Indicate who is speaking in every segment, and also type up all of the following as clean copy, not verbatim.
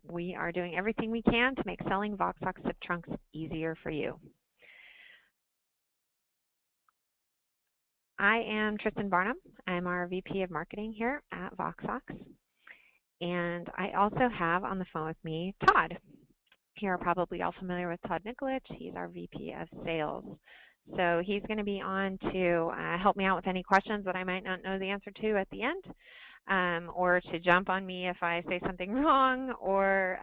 Speaker 1: We are doing everything we can to make selling Voxox SIP trunks easier for you. I am Tristan Barnum. I'm our VP of Marketing here at Voxox. And I also have on the phone with me Todd. You're probably all familiar with Todd Nikolic. He's our VP of Sales. So he's going to be on to help me out with any questions that I might not know the answer to at the end, or to jump on me if I say something wrong, or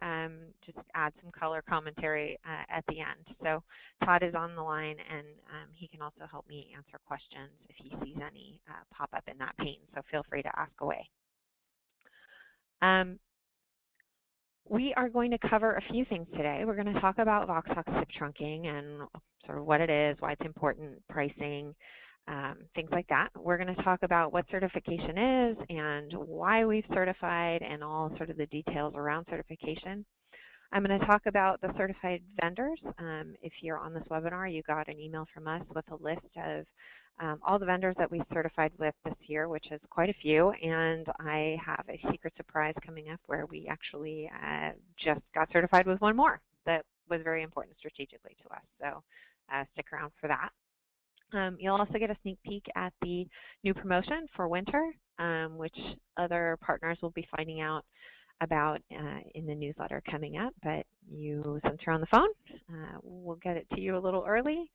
Speaker 1: just add some color commentary at the end. So Todd is on the line, and he can also help me answer questions if he sees any pop up in that pane. So feel free to ask away. We are going to cover a few things today. We're going to talk about Voxox SIP Trunking and sort of what it is, why it's important, pricing, things like that. We're going to talk about what certification is and why we've certified and all sort of the details around certification. I'm going to talk about the certified vendors. If you're on this webinar, you got an email from us with a list of all the vendors that we certified with this year, which is quite a few, and I have a secret surprise coming up where we actually just got certified with one more that was very important strategically to us, so stick around for that. You'll also get a sneak peek at the new promotion for winter, which other partners will be finding out about in the newsletter coming up, but since you're on the phone, we'll get it to you a little early,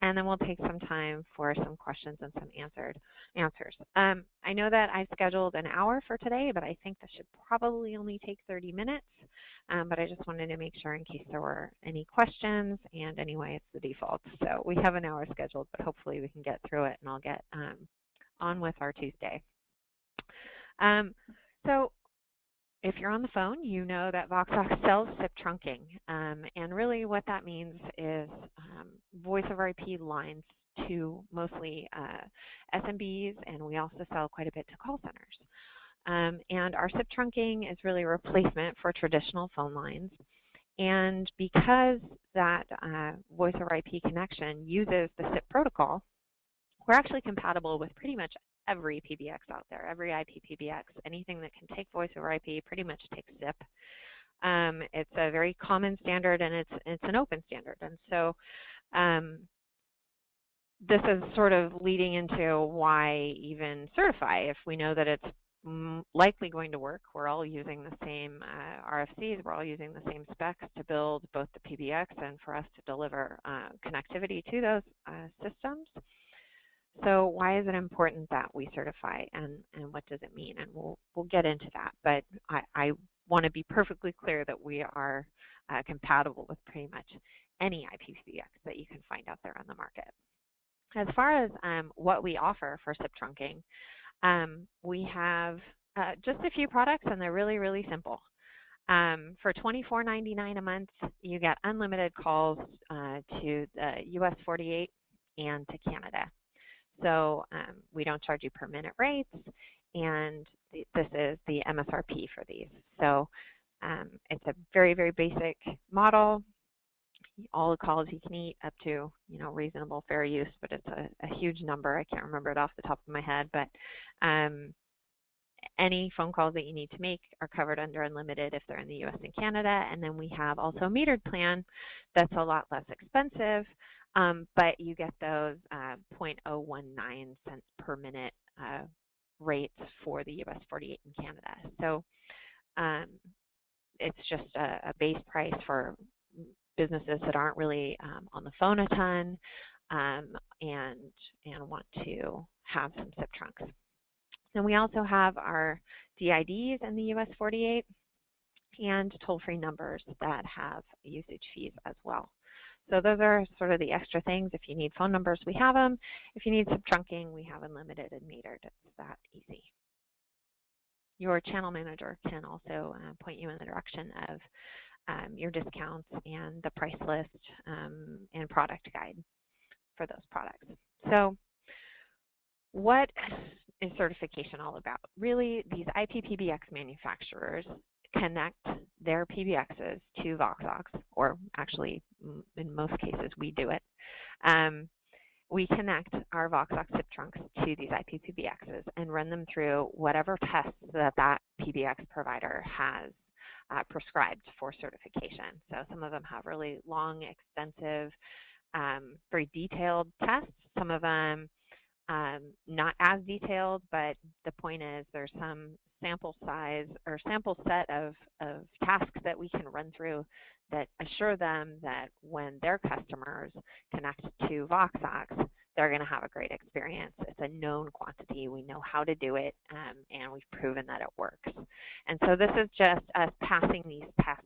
Speaker 1: and then we'll take some time for some questions and some answers. I know that I scheduled an hour for today, but I think this should probably only take 30 minutes, but I just wanted to make sure in case there were any questions, and anyway, it's the default. So we have an hour scheduled, but hopefully we can get through it, and I'll get on with our Tuesday. So if you're on the phone, you know that Voxox sells SIP trunking, and really what that means is voice over IP lines to mostly SMBs, and we also sell quite a bit to call centers. And our SIP trunking is really a replacement for traditional phone lines, and because that voice over IP connection uses the SIP protocol, we're actually compatible with pretty much every PBX out there, every IP PBX. Anything that can take voice over IP pretty much takes SIP. It's a very common standard, and it's an open standard. And so this is sort of leading into why even certify if we know that it's likely going to work. We're all using the same RFCs. We're all using the same specs to build both the PBX and for us to deliver connectivity to those systems. So why is it important that we certify, and what does it mean? And we'll get into that, but I want to be perfectly clear that we are compatible with pretty much any IPPBX that you can find out there on the market. As far as what we offer for SIP trunking, we have just a few products, and they're really, really simple. For $24.99 a month, you get unlimited calls to the US 48 and to Canada. So we don't charge you per minute rates, and this is the MSRP for these. So it's a very, very basic model. All the calls you can eat up to, reasonable fair use, but it's a huge number. I can't remember it off the top of my head, but any phone calls that you need to make are covered under unlimited if they're in the US and Canada. And then we have also a metered plan that's a lot less expensive, but you get those 0.019 cents per minute rates for the US 48 and Canada. So it's just a base price for businesses that aren't really on the phone a ton and want to have some SIP trunks. And we also have our DIDs in the US 48 and toll-free numbers that have usage fees as well. So those are sort of the extra things. If you need phone numbers, we have them. If you need SIP trunking, we have unlimited and metered. It's that easy. Your channel manager can also point you in the direction of your discounts and the price list and product guide for those products. So what is certification all about? Really, these IPPBX manufacturers connect their PBXs to Voxox, or actually, in most cases, we do it. We connect our Voxox SIP trunks to these IPPBXs and run them through whatever tests that PBX provider has prescribed for certification. So some of them have really long, extensive, very detailed tests. Some of them not as detailed, but the point is there's some sample size or sample set of tasks that we can run through that assure them that when their customers connect to Voxox, they're going to have a great experience. It's a known quantity. We know how to do it, and we've proven that it works. And so this is just us passing these tests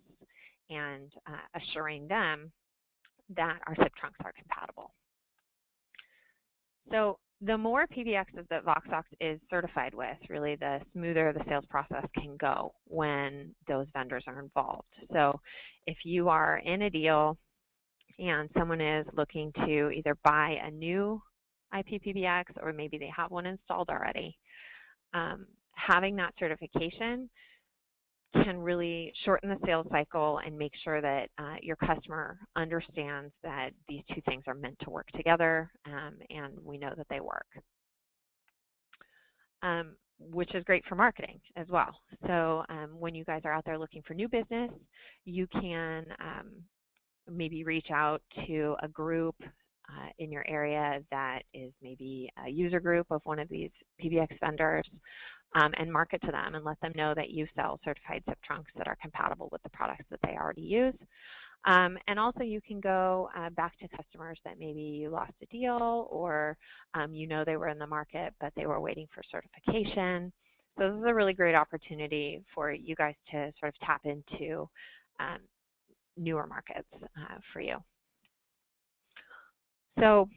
Speaker 1: and assuring them that our SIP trunks are compatible. So the more PBXs that Voxox is certified with, really the smoother the sales process can go when those vendors are involved. So if you are in a deal and someone is looking to either buy a new IP PBX or maybe they have one installed already, having that certification can really shorten the sales cycle and make sure that your customer understands that these two things are meant to work together, and we know that they work, which is great for marketing as well. So when you guys are out there looking for new business, you can maybe reach out to a group in your area that is maybe a user group of one of these PBX vendors, and market to them and let them know that you sell certified SIP trunks that are compatible with the products that they already use. And also you can go back to customers that maybe you lost a deal or you know they were in the market but they were waiting for certification. So this is a really great opportunity for you guys to sort of tap into newer markets for you. So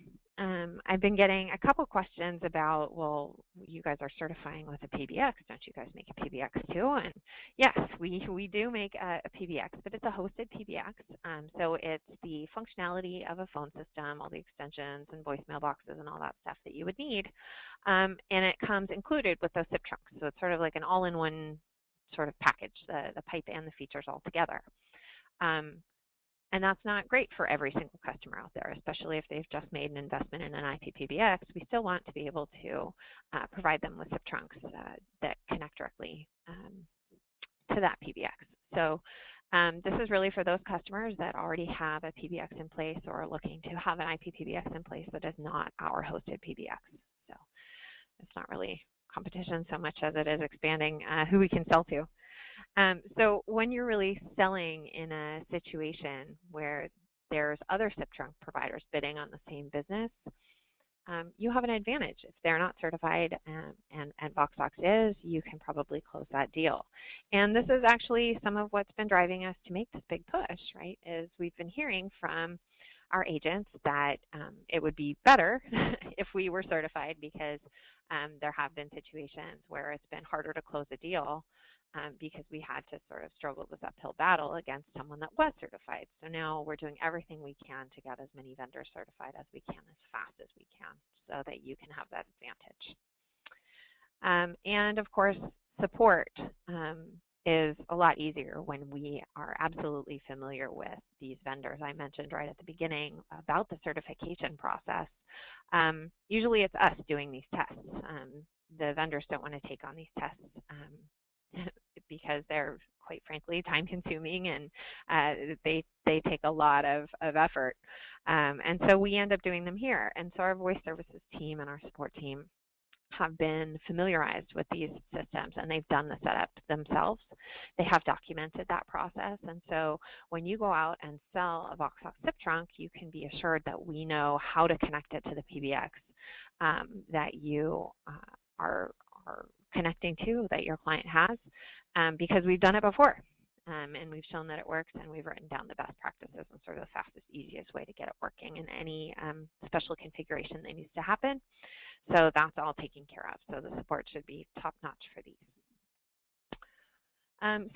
Speaker 1: I've been getting a couple questions about, well, you guys are certifying with a PBX. Don't you guys make a PBX too? And yes, we do make a PBX, but it's a hosted PBX. So it's the functionality of a phone system, all the extensions and voice mailboxes and all that stuff that you would need. And it comes included with those SIP trunks. So it's sort of like an all-in-one sort of package, the pipe and the features all together. And that's not great for every single customer out there, especially if they've just made an investment in an IP PBX. We still want to be able to provide them with SIP trunks that connect directly to that PBX. So this is really for those customers that already have a PBX in place or are looking to have an IP PBX in place that is not our hosted PBX. So it's not really competition so much as it is expanding who we can sell to. So when you're really selling in a situation where there's other SIP trunk providers bidding on the same business, you have an advantage. If they're not certified and Voxox is, you can probably close that deal. And this is actually some of what's been driving us to make this big push, right, is we've been hearing from our agents that it would be better if we were certified because there have been situations where it's been harder to close a deal because we had to sort of struggle this uphill battle against someone that was certified. So now we're doing everything we can to get as many vendors certified as we can, as fast as we can, so that you can have that advantage. And of course, support is a lot easier when we are absolutely familiar with these vendors. I mentioned right at the beginning about the certification process. Usually it's us doing these tests. The vendors don't want to take on these tests because they're, quite frankly, time-consuming and they take a lot of effort. And so we end up doing them here. And so our voice services team and our support team have been familiarized with these systems, and they've done the setup themselves. They have documented that process. And so when you go out and sell a Voxox SIP trunk, you can be assured that we know how to connect it to the PBX that you are connecting to, that your client has, because we've done it before. And we've shown that it works, and we've written down the best practices and sort of the fastest, easiest way to get it working in any special configuration that needs to happen. So that's all taken care of. So the support should be top-notch for these.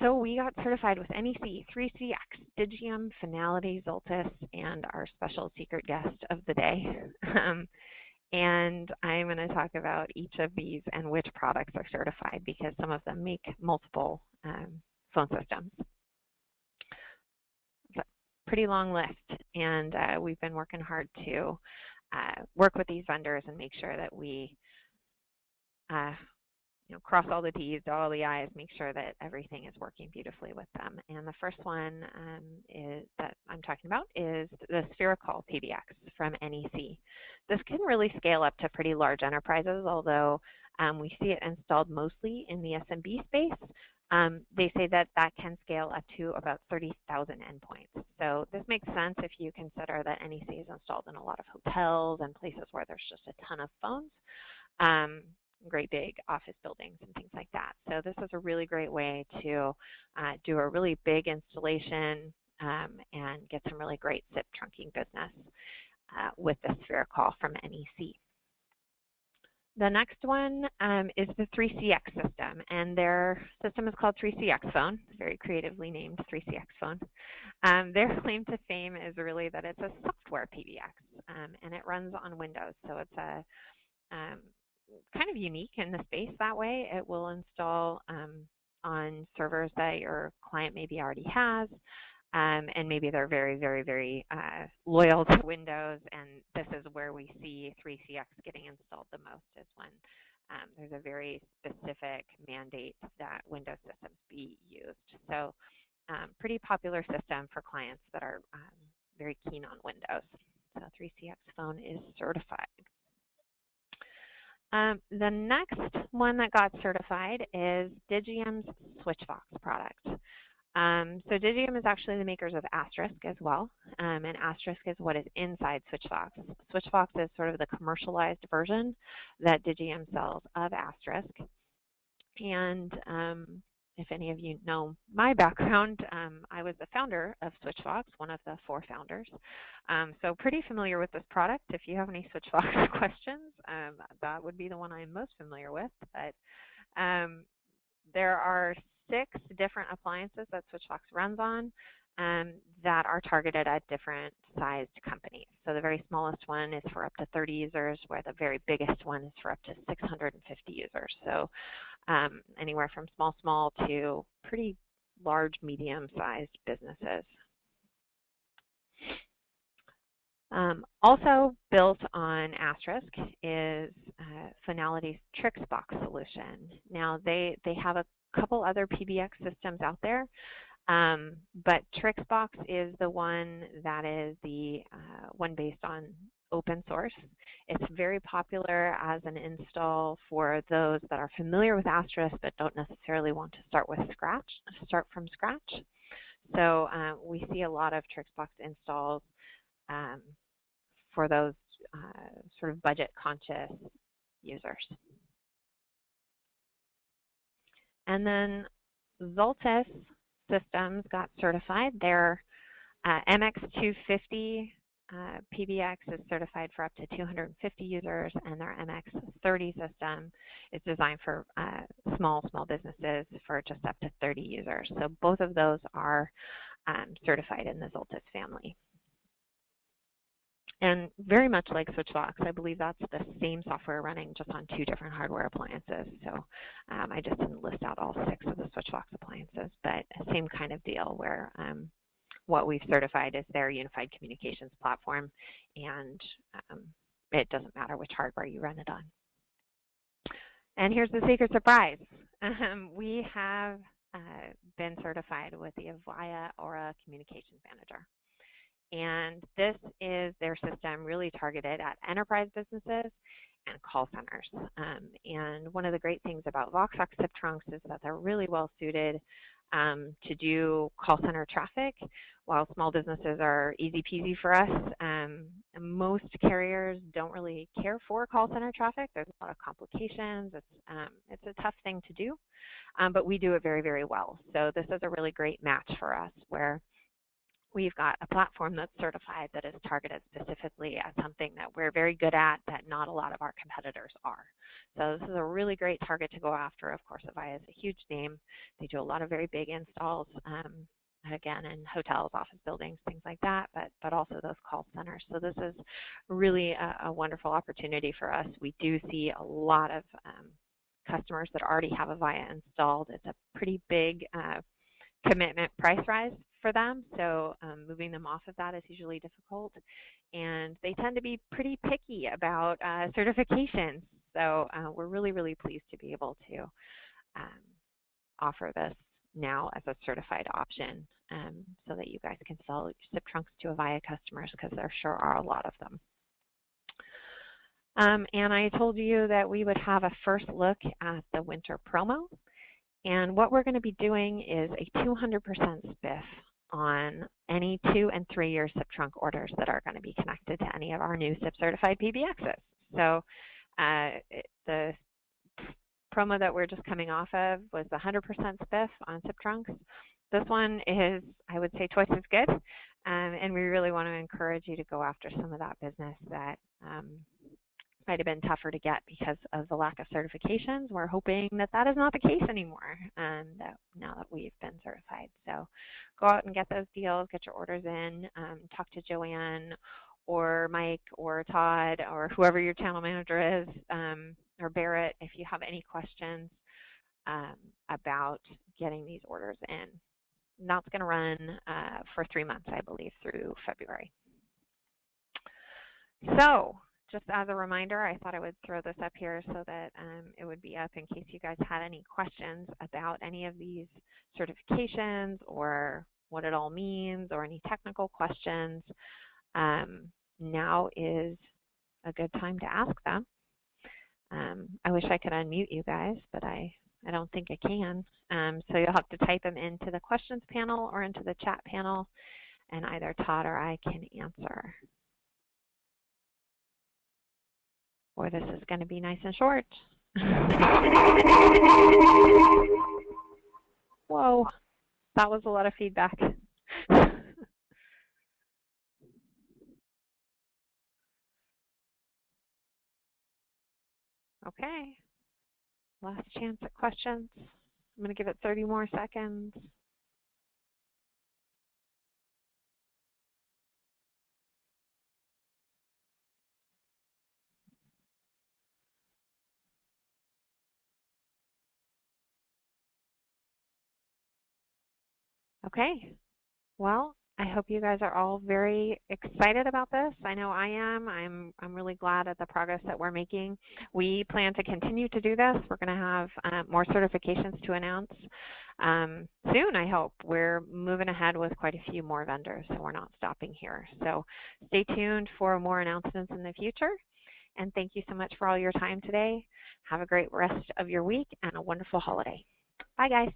Speaker 1: So we got certified with NEC, 3CX, Digium, Fonality, Zultys, and our special secret guest of the day. And I'm going to talk about each of these and which products are certified because some of them make multiple phone systems. It's a pretty long list, and we've been working hard to work with these vendors and make sure that we cross all the T's, dot all the I's, make sure that everything is working beautifully with them. And the first one that I'm talking about is the spherical PBX from NEC. This can really scale up to pretty large enterprises, although we see it installed mostly in the SMB space. They say that can scale up to about 30,000 endpoints. So this makes sense if you consider that NEC is installed in a lot of hotels and places where there's just a ton of phones. Great big office buildings and things like that. So this is a really great way to do a really big installation and get some really great SIP trunking business with the spherical from NEC. The next one is the 3CX system, and their system is called 3CX Phone, very creatively named 3CX Phone. Their claim to fame is really that it's a software PBX, and it runs on Windows, so it's a kind of unique in the space that way. It will install on servers that your client maybe already has, and maybe they're very, very, very loyal to Windows, and this is where we see 3CX getting installed the most, is when there's a very specific mandate that Windows systems be used. So pretty popular system for clients that are very keen on Windows. So 3CX Phone is certified. The next one that got certified is Digium's SwitchVox product. So Digium is actually the makers of Asterisk as well, and Asterisk is what is inside SwitchVox. SwitchVox is sort of the commercialized version that Digium sells of Asterisk. And if any of you know my background, I was the founder of SwitchVox, one of the 4 founders. So pretty familiar with this product. If you have any SwitchVox questions, that would be the one I'm most familiar with. But there are 6 different appliances that SwitchVox runs on that are targeted at different sized companies. So the very smallest one is for up to 30 users, where the very biggest one is for up to 650 users. So anywhere from small to pretty large, medium-sized businesses. Also built on Asterisk is Fonality's TrixBox solution. Now they have a couple other PBX systems out there, but TrixBox is the one that is the one based on open source. It's very popular as an install for those that are familiar with Asterisk but don't necessarily want to start from scratch. So we see a lot of TrixBox installs for those sort of budget-conscious users. And then Zultys systems got certified. Their MX250 PBX is certified for up to 250 users, and their MX30 system is designed for small businesses for just up to 30 users. So both of those are certified in the Zultys family. And very much like SwitchVox, I believe that's the same software running just on 2 different hardware appliances. So I just didn't list out all 6 of the SwitchVox appliances, but same kind of deal where what we've certified is their unified communications platform, and it doesn't matter which hardware you run it on. And here's the secret surprise. We have been certified with the Avaya Aura Communications Manager. And this is their system really targeted at enterprise businesses and call centers. And one of the great things about Voxox SIP Trunks is that they're really well suited to do call center traffic, while small businesses are easy peasy for us. Most carriers don't really care for call center traffic. There's a lot of complications. It's a tough thing to do, but we do it very, very well. So this is a really great match for us, where we've got a platform that's certified that is targeted specifically at something that we're very good at that not a lot of our competitors are. So this is a really great target to go after. Of course, Avaya is a huge name. They do a lot of very big installs, again, in hotels, office buildings, things like that, but also those call centers. So this is really a wonderful opportunity for us. We do see a lot of customers that already have Avaya installed. It's a pretty big commitment price rise for them, so moving them off of that is usually difficult, and they tend to be pretty picky about certifications. So we're really, really pleased to be able to offer this now as a certified option so that you guys can sell SIP trunks to Avaya customers, because there sure are a lot of them. And I told you that we would have a first look at the winter promo. And what we're going to be doing is a 200% spiff on any 2- and 3-year SIP trunk orders that are going to be connected to any of our new SIP certified PBXs. So the promo that we're just coming off of was the 100% spiff on SIP trunks. This one is, I would say, twice as good, and we really want to encourage you to go after some of that business that might have been tougher to get because of the lack of certifications. We're hoping that that is not the case anymore, that now that we've been certified. So go out and get those deals, get your orders in, talk to Joanne or Mike or Todd or whoever your channel manager is, or Barrett, if you have any questions about getting these orders in. And that's going to run for 3 months, I believe, through February. So just as a reminder, I thought I would throw this up here so that it would be up in case you guys had any questions about any of these certifications or what it all means or any technical questions. Now is a good time to ask them. I wish I could unmute you guys, but I don't think I can. So you'll have to type them into the questions panel or into the chat panel, and either Todd or I can answer. Or this is going to be nice and short. Whoa, that was a lot of feedback. Okay, last chance at questions. I'm going to give it 30 more seconds. Okay, well, I hope you guys are all very excited about this. I know I am. I'm really glad at the progress that we're making. We plan to continue to do this. We're going to have more certifications to announce soon, I hope. We're moving ahead with quite a few more vendors, so we're not stopping here. So stay tuned for more announcements in the future. And thank you so much for all your time today. Have a great rest of your week and a wonderful holiday. Bye, guys.